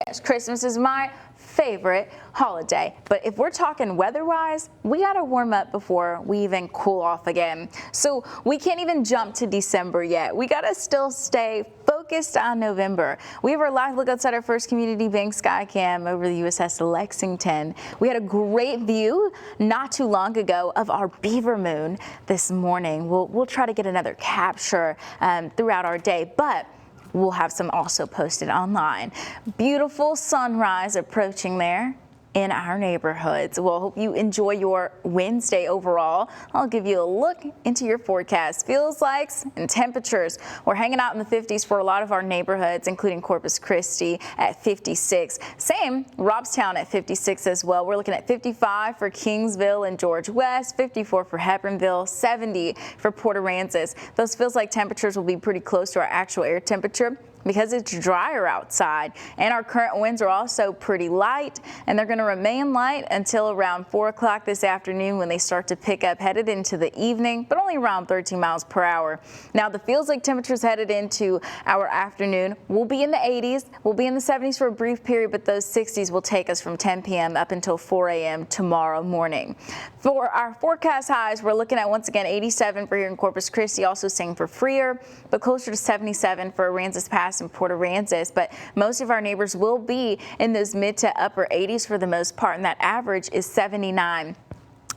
Yes, Christmas is my favorite holiday, but if we're talking weather-wise, we gotta warm up before we even cool off again. So we can't even jump to December yet. We gotta still stay focused on November. We have our live look outside our First Community Bank Skycam over the USS Lexington. We had a great view not too long ago of our beaver moon this morning. We'll try to get another capture throughout our day, but we'll have some also posted online. Beautiful sunrise approaching there in our neighborhoods. Well, hope you enjoy your Wednesday overall. I'll give you a look into your forecast. Feels likes and temperatures. We're hanging out in the 50s for a lot of our neighborhoods, including Corpus Christi at 56. Same, Robstown at 56 as well. We're looking at 55 for Kingsville and George West, 54 for Hebbronville, 70 for Port Aransas. Those feels like temperatures will be pretty close to our actual air temperature because it's drier outside, and our current winds are also pretty light, and they're going to remain light until around 4 o'clock this afternoon when they start to pick up headed into the evening, but only around 13 miles per hour. Now the feels like temperatures headed into our afternoon will be in the 80s, we'll be in the 70s for a brief period, but those 60s will take us from 10 p.m. up until 4 a.m. tomorrow morning. For our forecast highs, we're looking at once again 87 for here in Corpus Christi, also same for Freer, but closer to 77 for Aransas Pass and Port Aransas. But most of our neighbors will be in those mid to upper 80s for the most part, and that average is 79.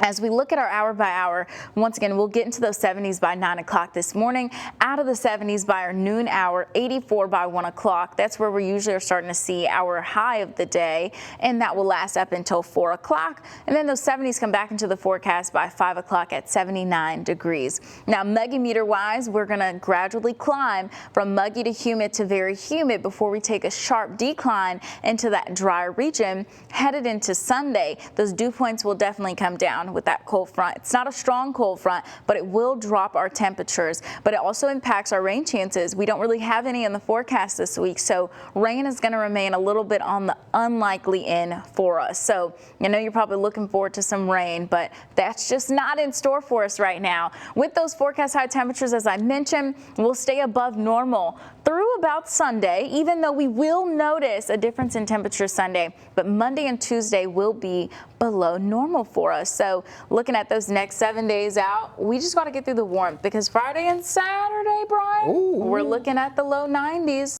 As we look at our hour by hour, once again, we'll get into those 70s by 9 o'clock this morning, out of the 70s by our noon hour, 84 by 1 o'clock. That's where we usually are starting to see our high of the day, and that will last up until 4 o'clock. And then those 70s come back into the forecast by 5 o'clock at 79 degrees. Now, muggy meter wise, we're going to gradually climb from muggy to humid to very humid before we take a sharp decline into that drier region headed into Sunday. Those dew points will definitely come down with that cold front. It's not a strong cold front, but it will drop our temperatures, but it also impacts our rain chances. We don't really have any in the forecast this week, so rain is going to remain a little bit on the unlikely end for us. So I know you're probably looking forward to some rain, but that's just not in store for us right now. With those forecast high temperatures, as I mentioned, we'll stay above normal through about Sunday, even though we will notice a difference in temperature Sunday, but Monday and Tuesday will be below normal for us. So looking at those next 7 days out, we just got to get through the warmth because Friday and Saturday, Brian, we're looking at the low 90s.